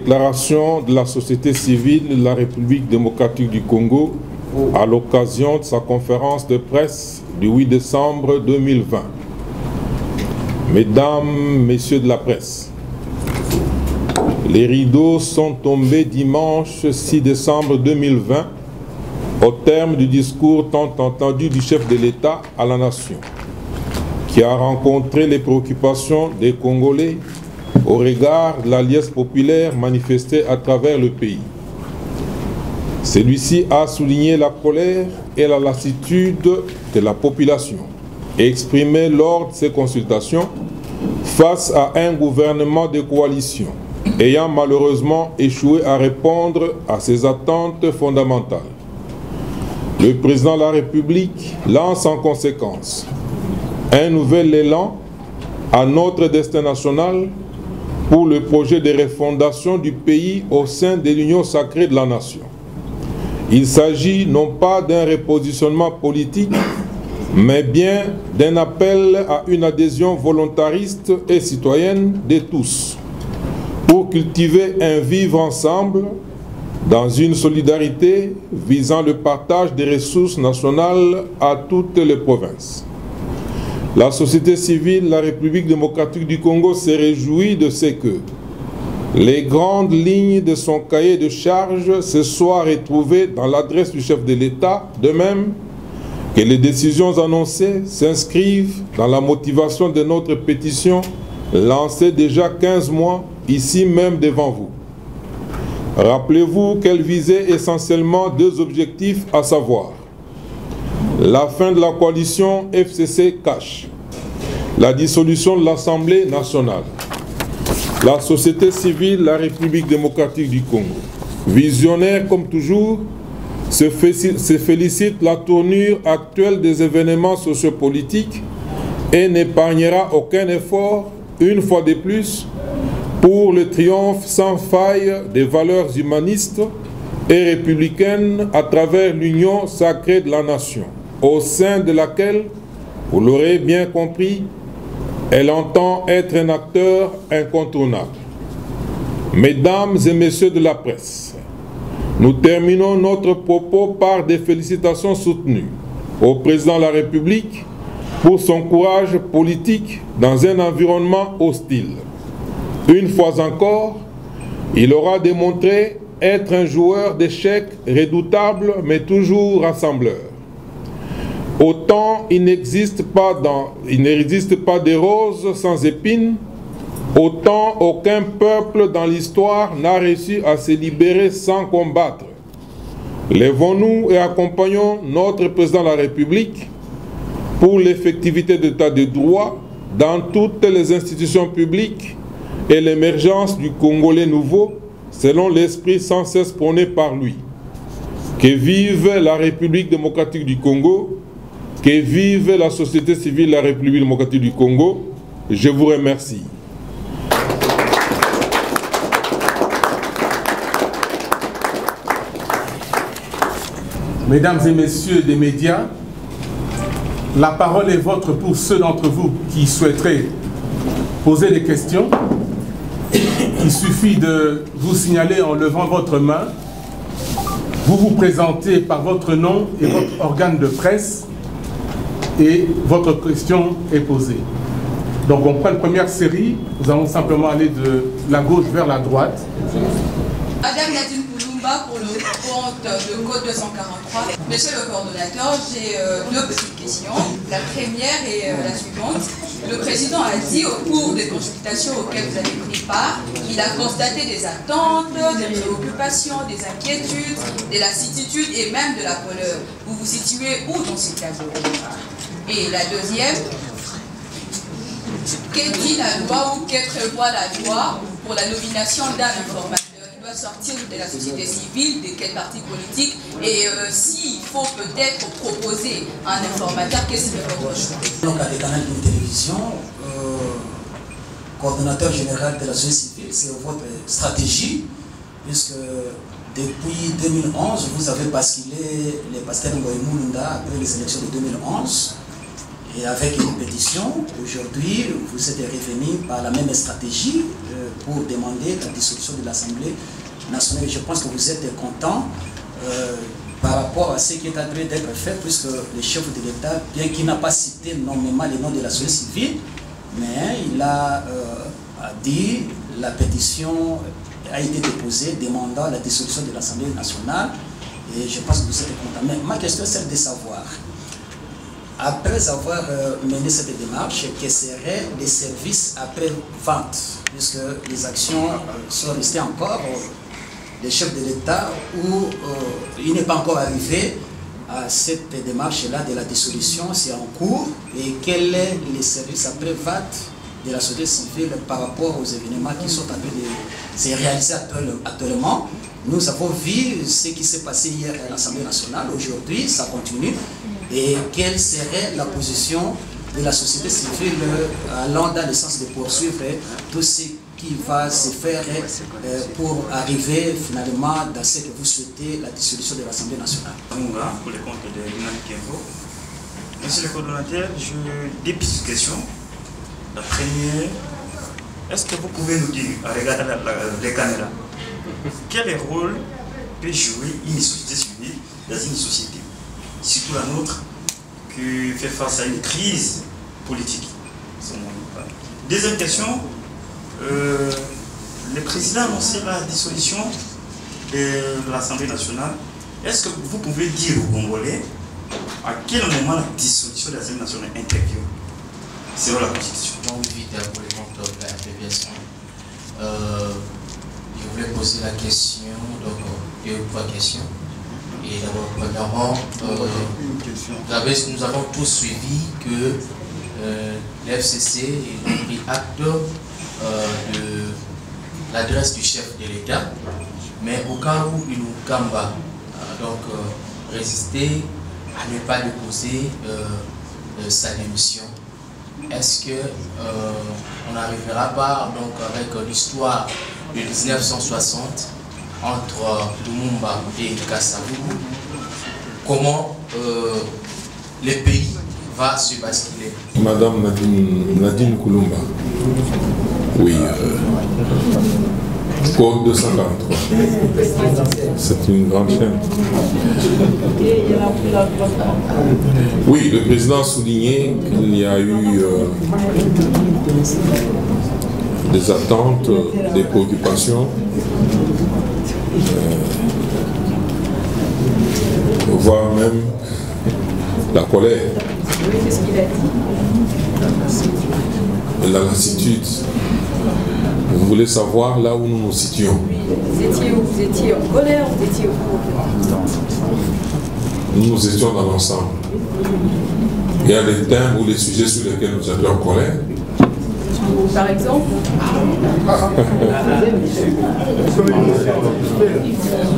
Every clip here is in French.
Déclaration de la société civile de la République démocratique du Congo à l'occasion de sa conférence de presse du 8 décembre 2020. Mesdames, Messieurs de la presse, les rideaux sont tombés dimanche 6 décembre 2020 au terme du discours tant entendu du chef de l'État à la nation, qui a rencontré les préoccupations des Congolais au regard de la liesse populaire manifestée à travers le pays. Celui-ci a souligné la colère et la lassitude de la population exprimée lors de ces consultations face à un gouvernement de coalition ayant malheureusement échoué à répondre à ses attentes fondamentales. Le président de la République lance en conséquence un nouvel élan à notre destin national pour le projet de refondation du pays au sein de l'Union sacrée de la nation. Il s'agit non pas d'un repositionnement politique, mais bien d'un appel à une adhésion volontariste et citoyenne de tous, pour cultiver un vivre ensemble dans une solidarité visant le partage des ressources nationales à toutes les provinces. La société civile de la République démocratique du Congo se réjouit de ce que les grandes lignes de son cahier de charges se soient retrouvées dans l'adresse du chef de l'État, de même que les décisions annoncées s'inscrivent dans la motivation de notre pétition lancée déjà 15 mois ici même devant vous. Rappelez-vous qu'elle visait essentiellement deux objectifs, à savoir la fin de la coalition FCC-CACH, la dissolution de l'Assemblée nationale. La société civile de la République démocratique du Congo, visionnaire comme toujours, se félicite la tournure actuelle des événements sociopolitiques et n'épargnera aucun effort, une fois de plus, pour le triomphe sans faille des valeurs humanistes et républicaines à travers l'union sacrée de la nation, au sein de laquelle, vous l'aurez bien compris, elle entend être un acteur incontournable. Mesdames et messieurs de la presse, nous terminons notre propos par des félicitations soutenues au président de la République pour son courage politique dans un environnement hostile. Une fois encore, il aura démontré être un joueur d'échecs redoutable mais toujours rassembleur. Autant il n'existe pas de roses sans épines, autant aucun peuple dans l'histoire n'a réussi à se libérer sans combattre. Lèvons-nous et accompagnons notre président de la République pour l'effectivité de l'état de droit dans toutes les institutions publiques et l'émergence du Congolais nouveau selon l'esprit sans cesse prôné par lui. Que vive la République démocratique du Congo, que vive la société civile de la République démocratique du Congo. Je vous remercie. Mesdames et messieurs des médias, la parole est vôtre pour ceux d'entre vous qui souhaiteraient poser des questions. Il suffit de vous signaler en levant votre main. Vous vous présentez par votre nom et votre organe de presse et votre question est posée. Donc on prend une première série. Nous allons simplement aller de la gauche vers la droite. Madame Nadine Koulumba pour le compte de code 243. Monsieur le coordonnateur, j'ai deux petites questions. La première est la suivante. Le président a dit au cours des consultations auxquelles vous avez pris part qu'il a constaté des attentes, des préoccupations, des inquiétudes, de la lassitude et même de la colère. Vous vous situez où dans ce tableau? Et la deuxième, que dit la loi ou que prévoit la loi pour la nomination d'un informateur? Il doit sortir de la société civile, de quel parti politique, et s'il faut peut-être proposer un informateur, qu'est-ce que votre choix? Donc à des canaux de télévision, coordonnateur général de la société civile, c'est votre stratégie, puisque depuis 2011, vous avez basculé les pasteurs Ngoïmoulunda après les élections de 2011. Et avec une pétition, aujourd'hui, vous êtes revenu par la même stratégie pour demander la dissolution de l'Assemblée nationale. Je pense que vous êtes contents par rapport à ce qui est en train d'être fait, puisque le chef de l'État, bien qu'il n'a pas cité nommément les noms de la société civile, mais il a dit la pétition a été déposée demandant la dissolution de l'Assemblée nationale, et je pense que vous êtes contents. Mais ma question est celle de savoir, après avoir mené cette démarche, quels seraient les services après-vente, puisque les actions sont restées encore les chefs de l'État où il n'est pas encore arrivé à cette démarche-là de la dissolution, c'est en cours, et quels sont les services après-vente de la société civile par rapport aux événements qui sont en train de se réaliser actuellement. Nous avons vu ce qui s'est passé hier à l'Assemblée nationale, aujourd'hui ça continue, et quelle serait la position de la société civile allant dans le sens de poursuivre tout ce qui va se faire pour arriver finalement dans ce que vous souhaitez, la dissolution de l'Assemblée nationale. Pour le compte de Yunan Kenvo. Monsieur le coordonnateur, j'ai deux petites questions. La première, est-ce que vous pouvez nous dire, en regardant les caméras, quel rôle peut jouer une société civile dans une société, surtout la nôtre, qui fait face à une crise politique? Deuxième question, le président a annoncé la dissolution de l'Assemblée nationale. Est-ce que vous pouvez dire aux Congolais à quel moment la dissolution de l'Assemblée nationale intervient selon la Constitution? Donc, vite pour les comptes de la préviation. Je voulais poser la question, donc deux ou trois questions. Et d'abord, premièrement, nous avons tous suivi que l'FCC a pris acte de l'adresse du chef de l'État, mais au cas où il nous gamba, donc résister à ne pas déposer sa démission. Est-ce que on n'arrivera pas donc avec l'histoire de 1960 entre Lumumba et Kasavubu, comment le pays va se basculer? Madame Nadine Kulumba, oui, Code 243, c'est une grande chaîne. Oui, le président a souligné qu'il y a eu des attentes, des préoccupations, voire même la colère. Qu'est-ce qu'il a dit? La lassitude. Vous voulez savoir là où nous nous situons? Vous étiez en colère, vous étiez au Nous étions dans l'ensemble. Il y a des thèmes ou des sujets sur lesquels nous étions en colère. Par exemple?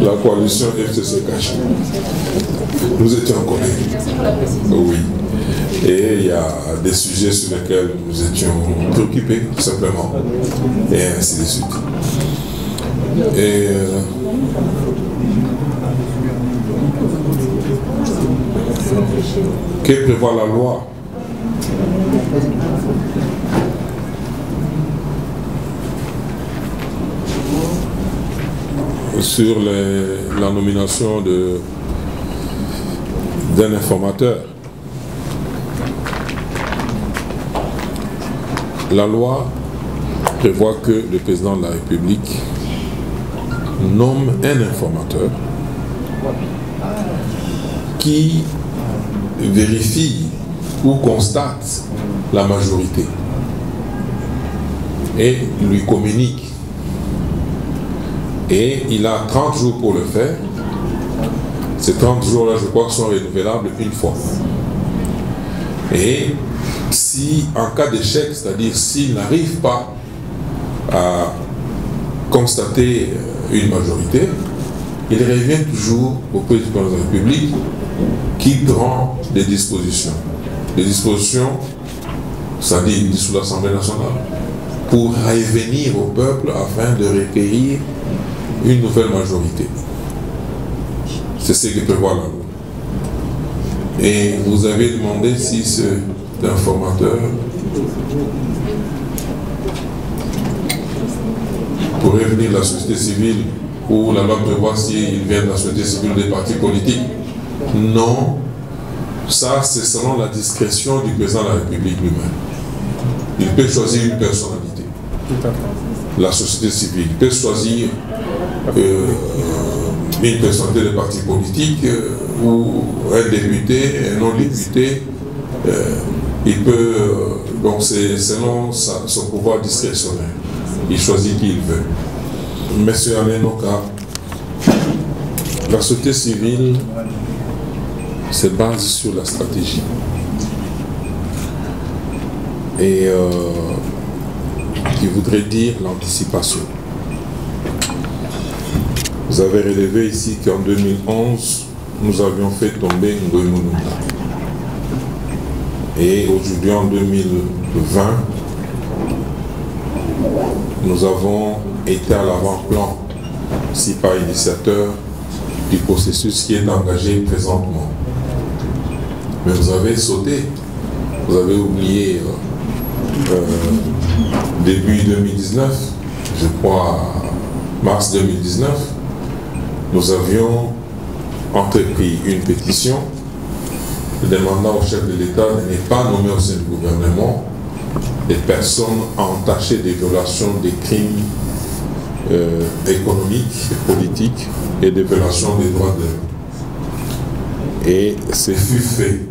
La coalition FCC cachée. Nous étions en colère. Merci pour la précision. Oui. Et il y a des sujets sur lesquels nous étions préoccupés, tout simplement. Et ainsi de suite. Et que prévoit la loi? Sur la nomination d'un informateur. La loi prévoit que le président de la République nomme un informateur qui vérifie ou constate la majorité et lui communique. Et il a 30 jours pour le faire. Ces 30 jours-là, je crois, sont renouvelables une fois. Et si, en cas d'échec, c'est-à-dire s'il n'arrive pas à constater une majorité, il revient toujours au président de la République qui prend des dispositions. Des dispositions, c'est-à-dire sous l'Assemblée nationale, pour revenir au peuple afin de recueillir une nouvelle majorité. C'est ce que prévoit la loi. Et vous avez demandé si cet informateur pourrait venir de la société civile ou la loi prévoit s'il vient de la société civile ou des partis politiques. Non, ça c'est selon la discrétion du président de la République lui-même. Il peut choisir une personnalité. La société civile peut choisir une personnalité de parti politique ou un député, un non-député. Il peut, donc c'est selon son pouvoir discrétionnaire. Il choisit qui il veut. Monsieur Alain Noka, la société civile se base sur la stratégie. Et qui voudrait dire l'anticipation. Vous avez relevé ici qu'en 2011, nous avions fait tomber Ngoïmounouna. Et aujourd'hui, en 2020, nous avons été à l'avant-plan, si pas initiateur, du processus qui est engagé présentement. Mais vous avez sauté, vous avez oublié début 2019, je crois mars 2019, nous avions entrepris une pétition demandant au chef de l'État de ne pas nommer au sein du gouvernement des personnes entachées des violations des crimes économiques, politiques et des violations des droits de l'homme. Et ce fut fait.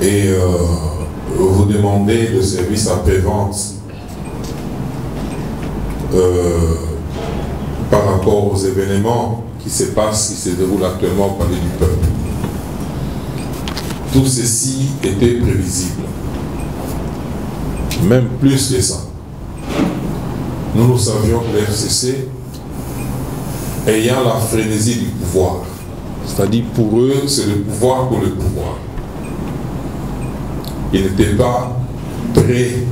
Et vous demandez le service après-vente par rapport aux événements qui se passent, qui se déroulent actuellement au Palais du Peuple. Tout ceci était prévisible. Même plus que ça. Nous savions que l'FCC, ayant la frénésie du pouvoir, c'est-à-dire pour eux, c'est le pouvoir pour le pouvoir. Ils n'étaient pas prêts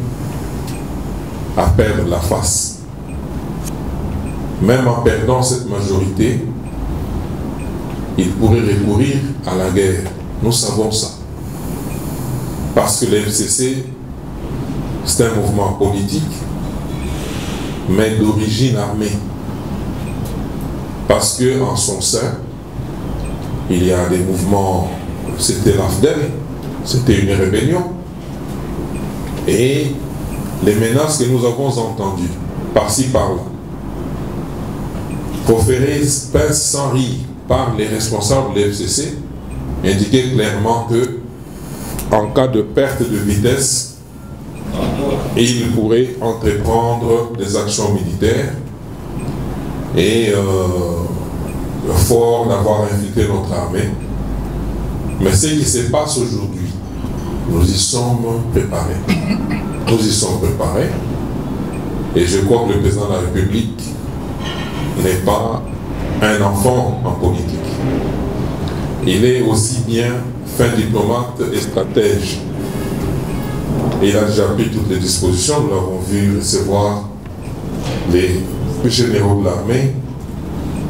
à perdre la face. Même en perdant cette majorité, ils pourraient recourir à la guerre. Nous savons ça. Parce que le FCC, c'est un mouvement politique, mais d'origine armée. Parce que en son sein, il y a des mouvements, c'était l'AFDEL, c'était une rébellion. Et les menaces que nous avons entendues, par-ci, par-là, proférées pince sans rire par les responsables de l'FCC, indiquaient clairement que, en cas de perte de vitesse, ils pourraient entreprendre des actions militaires et fort d'avoir infiltré notre armée. Mais ce qui se passe aujourd'hui, nous y sommes préparés. Nous y sommes préparés. Et je crois que le président de la République n'est pas un enfant en politique. Il est aussi bien fin diplomate et stratège. Et il a déjà pris toutes les dispositions. Nous l'avons vu recevoir les généraux de l'armée.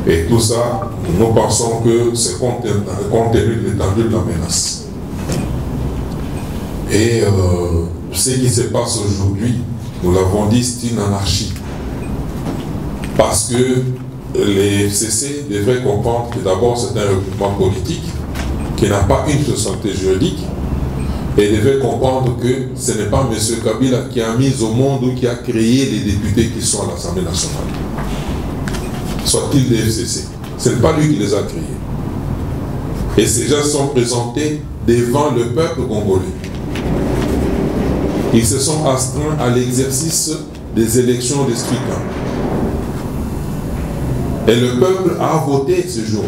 Et tout ça, nous pensons que c'est compte tenu de l'étendue de la menace. Et ce qui se passe aujourd'hui, nous l'avons dit, c'est une anarchie. Parce que les FCC devraient comprendre que d'abord c'est un regroupement politique qui n'a pas une personnalité juridique et devraient comprendre que ce n'est pas M. Kabila qui a mis au monde ou qui a créé les députés qui sont à l'Assemblée nationale. Soit-il des FCC. Ce n'est pas lui qui les a créés. Et ces gens sont présentés devant le peuple congolais. Ils se sont astreints à l'exercice des élections des scrutins. Et le peuple a voté ce jour.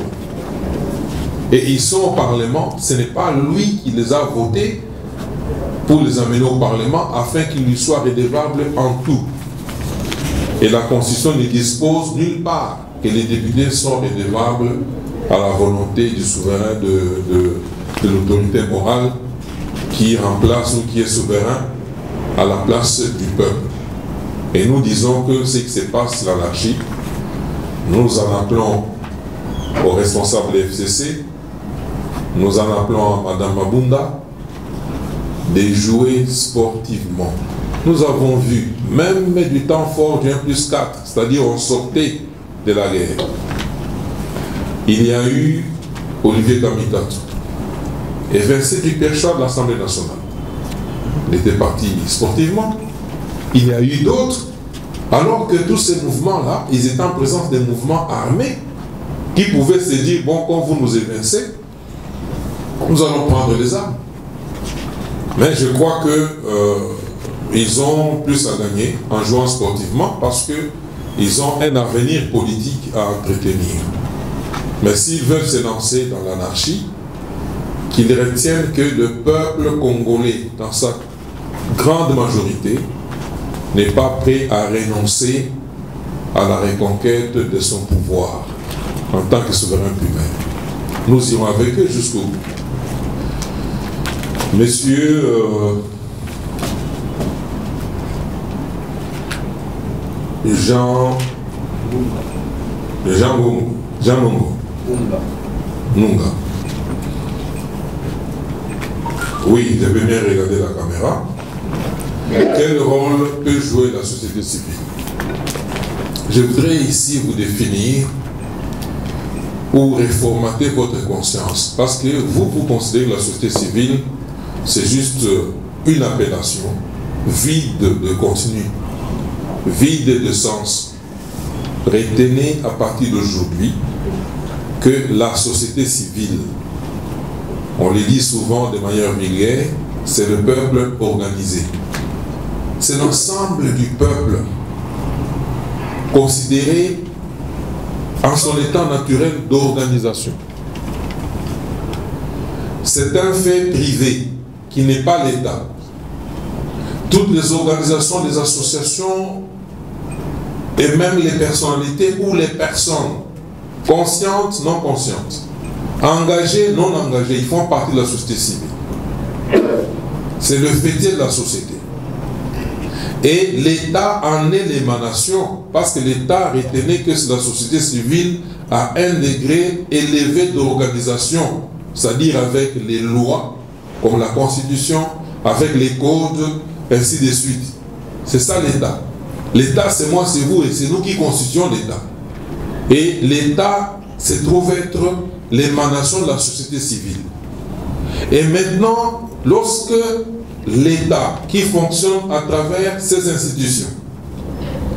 Et ils sont au Parlement. Ce n'est pas lui qui les a votés pour les amener au Parlement afin qu'ils lui soient redevables en tout. Et la Constitution ne dispose nulle part que les députés sont redevables à la volonté du souverain de l'autorité morale qui remplace ou qui est souverain à la place du peuple. Et nous disons que ce qui se passe, c'est l'anarchie. Nous en appelons aux responsables des FCC, nous en appelons à Mme Mabunda de jouer sportivement. nous avons vu, même du temps fort du 1+4, c'est-à-dire on sortait de la guerre, il y a eu Olivier Kamikatou et Vincent Duperchois de l'Assemblée nationale. Il était parti sportivement. Il y a eu d'autres, alors que tous ces mouvements-là, ils étaient en présence des mouvements armés qui pouvaient se dire, bon, quand vous nous évincez, nous allons prendre les armes. Mais je crois que ils ont plus à gagner en jouant sportivement parce qu'ils ont un avenir politique à entretenir. Mais s'ils veulent se lancer dans l'anarchie, qu'ils retiennent que le peuple congolais, dans sa grande majorité, n'est pas prêt à renoncer à la reconquête de son pouvoir en tant que souverain primaire. Nous irons avec eux jusqu'au bout. Monsieur Jean Nunga. Oui, je vais bien regarder la caméra. Quel rôle peut jouer la société civile? Je voudrais ici vous définir ou réformater votre conscience, parce que vous considérez que la société civile, c'est juste une appellation vide de contenu, vide de sens. Retenez à partir d'aujourd'hui que la société civile, on le dit souvent de manière vulgaire, c'est le peuple organisé. C'est l'ensemble du peuple considéré en son état naturel d'organisation. C'est un fait privé qui n'est pas l'État. Toutes les organisations, les associations et même les personnalités ou les personnes conscientes, non conscientes, engagées, non engagées, ils font partie de la société civile. C'est le fêtier de la société. Et l'État en est l'émanation, parce que l'État retenait que la société civile a un degré élevé d'organisation, c'est-à-dire avec les lois, comme la Constitution, avec les codes, ainsi de suite. C'est ça l'État. L'État, c'est moi, c'est vous, et c'est nous qui constituons l'État. Et l'État se trouve être l'émanation de la société civile. Et maintenant, lorsque l'État qui fonctionne à travers ces institutions,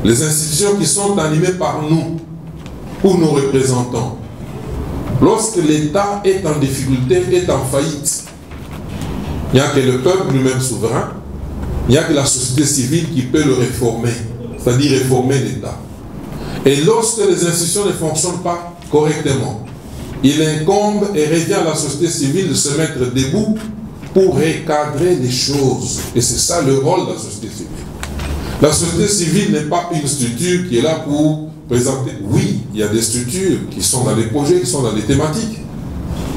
les institutions qui sont animées par nous ou nos représentants, lorsque l'État est en difficulté, est en faillite, il n'y a que le peuple lui-même souverain, il n'y a que la société civile qui peut le réformer, c'est-à-dire réformer l'État. Et lorsque les institutions ne fonctionnent pas correctement, il incombe et revient à la société civile de se mettre debout pour recadrer les choses. Et c'est ça le rôle de la société civile. La société civile n'est pas une structure qui est là pour présenter. Oui, il y a des structures qui sont dans les projets, qui sont dans les thématiques.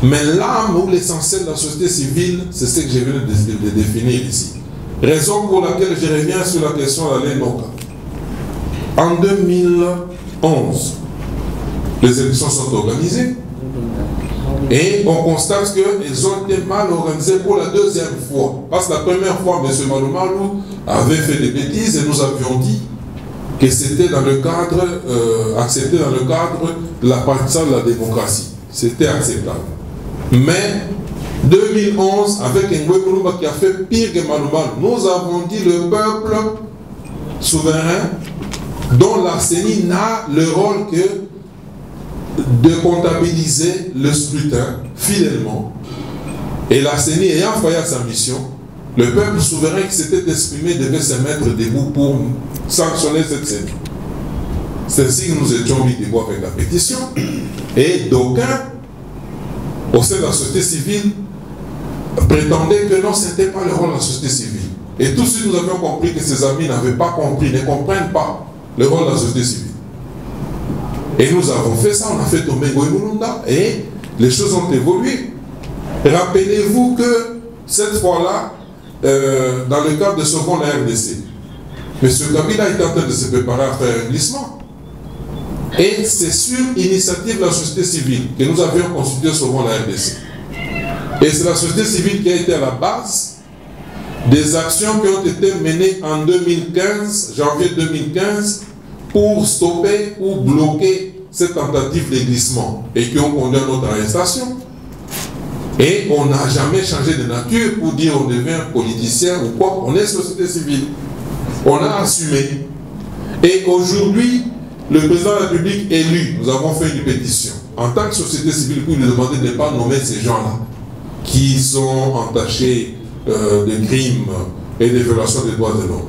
Mais l'âme ou l'essentiel de la société civile, c'est ce que je viens de définir ici. Raison pour laquelle je reviens sur la question de la loi NOCA. En 2011, les élections sont organisées. Et on constate qu'elles ont été mal organisées pour la deuxième fois. Parce que la première fois, M. Malumalu avait fait des bêtises et nous avions dit que c'était dans le cadre, accepté dans le cadre de l'apprentissage de la démocratie. C'était acceptable. Mais 2011, avec Ngwe Kulumba qui a fait pire que Malumalu, nous avons dit le peuple souverain dont la CENI n'a le rôle que de comptabiliser le scrutin fidèlement. Et la CENI ayant failli à sa mission, le peuple souverain qui s'était exprimé devait se mettre debout pour sanctionner cette CENI. C'est ainsi que nous étions mis debout avec la pétition. Et d'aucuns, au sein de la société civile, prétendaient que non, ce n'était pas le rôle de la société civile. Et tout de suite, nous avions compris que ces amis n'avaient pas compris, ne comprennent pas le rôle de la société civile. Et nous avons fait ça, on a fait tomber Ngoï Mulunda et les choses ont évolué. Rappelez-vous que cette fois-là, dans le cadre de Sauvons la RDC, M. Kabila était en train de se préparer à faire un glissement. Et c'est sur initiative de la société civile que nous avions constitué Sauvons la RDC. Et c'est la société civile qui a été à la base des actions qui ont été menées en 2015, janvier 2015, pour stopper ou bloquer cette tentative de glissement et qui ont conduit à notre arrestation. Et on n'a jamais changé de nature pour dire on devient politicien ou quoi. On est société civile. On a assumé. Et aujourd'hui, le président de la République élu, nous avons fait une pétition en tant que société civile pour lui demander de ne pas nommer ces gens-là qui sont entachés de crimes et de violations des droits de l'homme.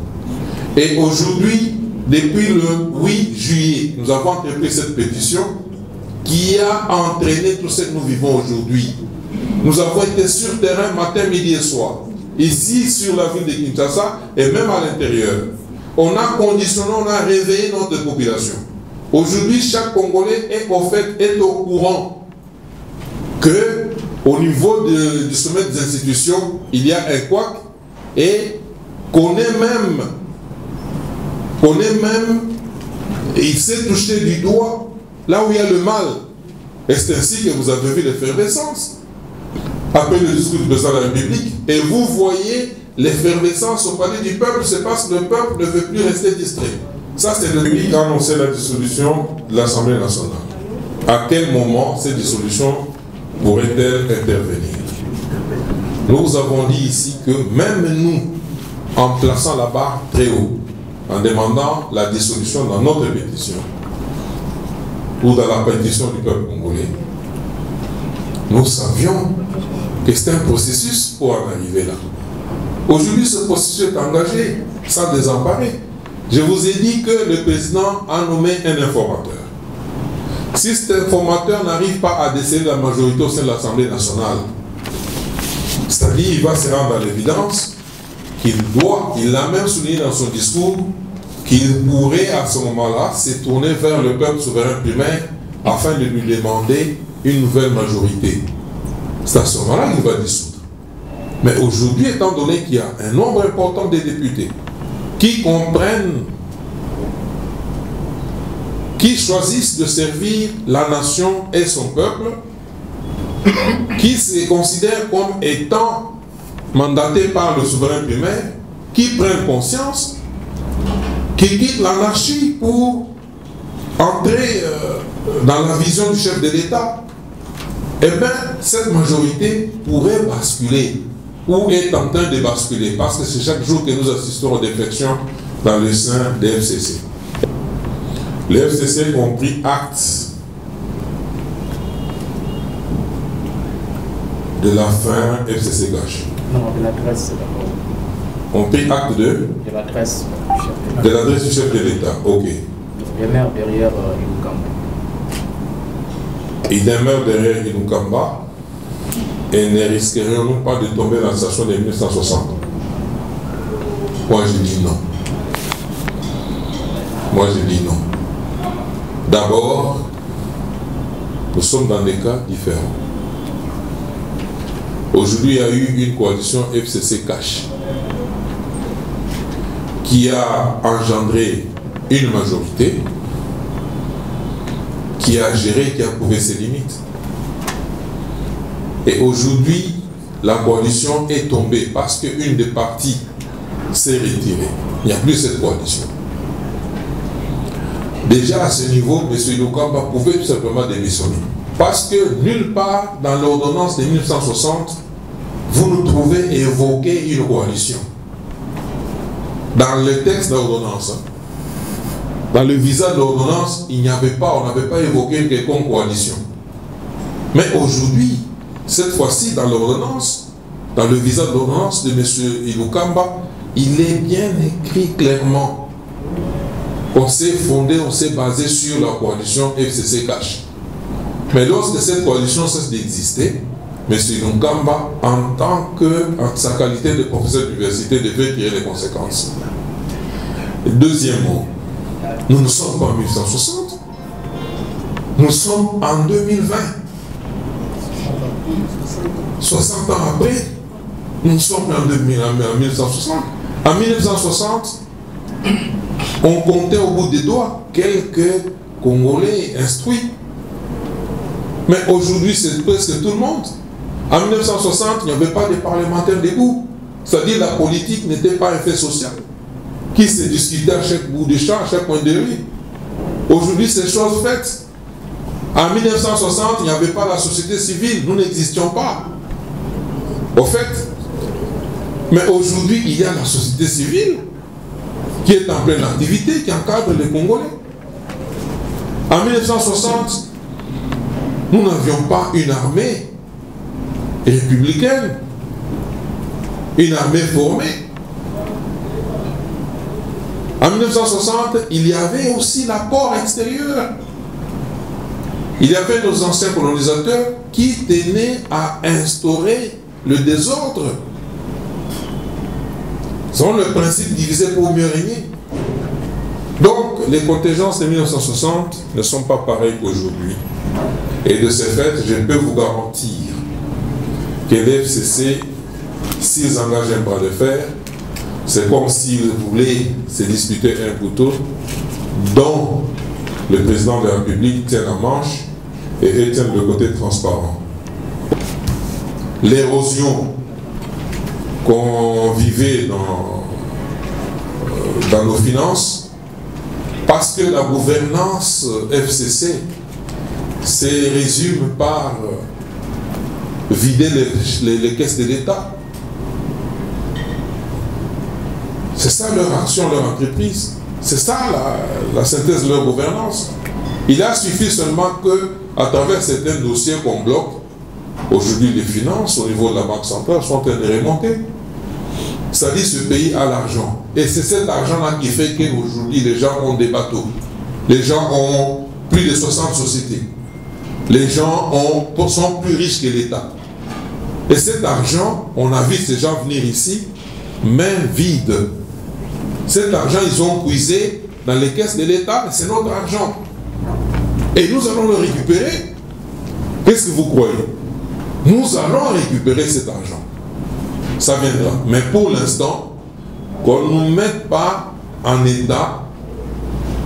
Et aujourd'hui, depuis le 8 juillet, nous avons entrepris cette pétition qui a entraîné tout ce que nous vivons aujourd'hui. Nous avons été sur terrain matin, midi et soir, ici sur la ville de Kinshasa et même à l'intérieur. On a conditionné, on a réveillé notre population. Aujourd'hui, chaque Congolais est au courant que au niveau du sommet des institutions, il y a un couac et connaît même, il s'est touché du doigt là où il y a le mal. Et c'est ainsi que vous avez vu l'effervescence après le discours du président de la République. Et vous voyez l'effervescence au palais du peuple, c'est parce que le peuple ne veut plus rester distrait. Ça, c'est le pays qui a annoncé la dissolution de l'Assemblée nationale. À quel moment cette dissolution pourrait-elle intervenir? Nous avons dit ici que même nous, en plaçant la barre très haut, en demandant la dissolution dans notre pétition, ou dans la pétition du peuple congolais, nous savions que c'était un processus pour en arriver là. Aujourd'hui, ce processus est engagé sans désemparer. Je vous ai dit que le président a nommé un informateur. Si cet informateur n'arrive pas à déceler la majorité au sein de l'Assemblée nationale, c'est-à-dire qu'il va se rendre à l'évidence qu'il doit, il l'a même souligné dans son discours, qu'il pourrait à ce moment-là se tourner vers le peuple souverain primaire afin de lui demander une nouvelle majorité. C'est à ce moment-là qu'il va dissoudre. Mais aujourd'hui, étant donné qu'il y a un nombre important de députés qui comprennent, qui choisissent de servir la nation et son peuple, qui se considèrent comme étant mandatés par le souverain primaire, qui prennent conscience, qui quittent l'anarchie pour entrer dans la vision du chef de l'État, eh bien, cette majorité pourrait basculer, ou est en train de basculer, parce que c'est chaque jour que nous assistons aux défections dans le sein des FCC. Les FCC ont pris acte de la fin FCC gâche. Non, de l'adresse d'abord. On pris acte de l'adresse du chef de l'État, ok. Il demeure derrière Inukamba. Il demeure derrière Inukamba et ne risquerions-nous pas de tomber dans la station de 1960? Moi je dis non. Moi je dis non. D'abord, nous sommes dans des cas différents. Aujourd'hui, il y a eu une coalition FCC cash qui a engendré une majorité, qui a géré, qui a prouvé ses limites. Et aujourd'hui, la coalition est tombée parce qu'une des parties s'est retirée. Il n'y a plus cette coalition. Déjà à ce niveau, M. Inukamba pouvait tout simplement démissionner. Parce que nulle part dans l'ordonnance de 1960, vous nous trouvez évoquer une coalition. Dans le texte de l'ordonnance, dans le visa de l'ordonnance, il n'y avait pas, on n'avait pas évoqué une quelconque coalition. Mais aujourd'hui, cette fois-ci, dans l'ordonnance, dans le visa de l'ordonnance de M. Inukamba, il est bien écrit clairement. On s'est fondé, on s'est basé sur la coalition FCC Cash. Mais lorsque cette coalition cesse d'exister, M. Inukamba, en sa qualité de professeur d'université, devait tirer les conséquences. Deuxièmement, nous ne sommes pas en 1960, nous sommes en 2020. 60 ans après, nous sommes en 1960. En 1960, on comptait au bout des doigts quelques Congolais instruits. Mais aujourd'hui, c'est presque tout le monde. En 1960, il n'y avait pas de parlementaires debout. C'est-à-dire la politique n'était pas un fait social qui se discutait à chaque bout de champ, à chaque point de rue. Aujourd'hui, c'est chose faite. En 1960, il n'y avait pas la société civile, nous n'existions pas. Au fait, mais aujourd'hui, il y a la société civile qui est en pleine activité, qui encadre les Congolais. En 1960, nous n'avions pas une armée républicaine, une armée formée. En 1960, il y avait aussi l'apport extérieur. Il y avait nos anciens colonisateurs qui tenaient à instaurer le désordre. C'est le principe divisé pour mieux régner. Donc, les contingences de 1960 ne sont pas pareilles qu'aujourd'hui. Et de ce fait, je peux vous garantir que les FCC, s'ils engagent un bras de fer, c'est comme s'ils voulaient se disputer un couteau dont le président de la République tient la manche et tient le côté transparent. L'érosion qu'on vivait dans nos finances, parce que la gouvernance FCC se résume par vider les caisses de l'État. C'est ça leur action, leur entreprise. C'est ça la synthèse de leur gouvernance. Il a suffi seulement que, à travers certains dossiers qu'on bloque, aujourd'hui les finances au niveau de la Banque centrale sont en train de remonter. C'est-à-dire ce pays a l'argent. Et c'est cet argent-là qui fait qu'aujourd'hui les gens ont des bateaux. Les gens ont plus de 60 sociétés. Les gens sont plus riches que l'État. Et cet argent, on a vu ces gens venir ici, main vide. Cet argent, ils ont puisé dans les caisses de l'État, c'est notre argent. Et nous allons le récupérer. Qu'est-ce que vous croyez? Nous allons récupérer cet argent. Ça viendra. Mais pour l'instant, qu'on ne nous mette pas en état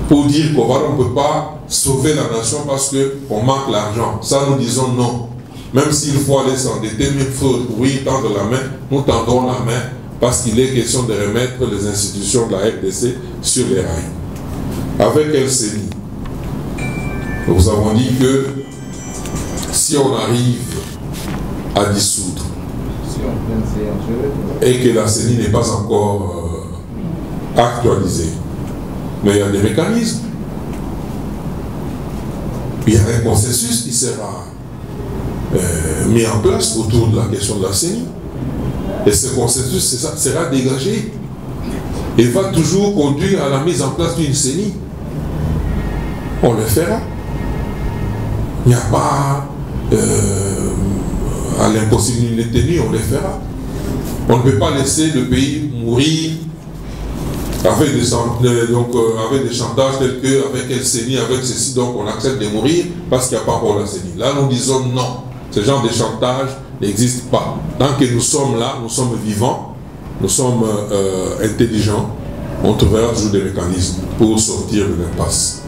pour dire qu'on ne peut pas sauver la nation parce qu'on manque l'argent. Ça, nous disons non. Même s'il faut aller s'endetter, il faut oui, tendre la main, nous tendons la main parce qu'il est question de remettre les institutions de la RDC sur les rails. Avec LCNI, nous avons dit que si on arrive à dissoudre et que la CENI n'est pas encore actualisée, mais il y a des mécanismes. Il y a un consensus qui sera mis en place autour de la question de la CENI. Et ce consensus sera dégagé et va toujours conduire à la mise en place d'une CENI. On le fera. Il n'y a pas à l'impossibilité, on le fera. On ne peut pas laisser le pays mourir avec des chantages tels que avec LCNI, avec ceci, donc on accepte de mourir parce qu'il n'y a pas pour la CENI. Là, nous disons non. Ce genre de chantage n'existe pas. Tant que nous sommes là, nous sommes vivants, nous sommes intelligents, on trouvera toujours des mécanismes pour sortir de l'impasse.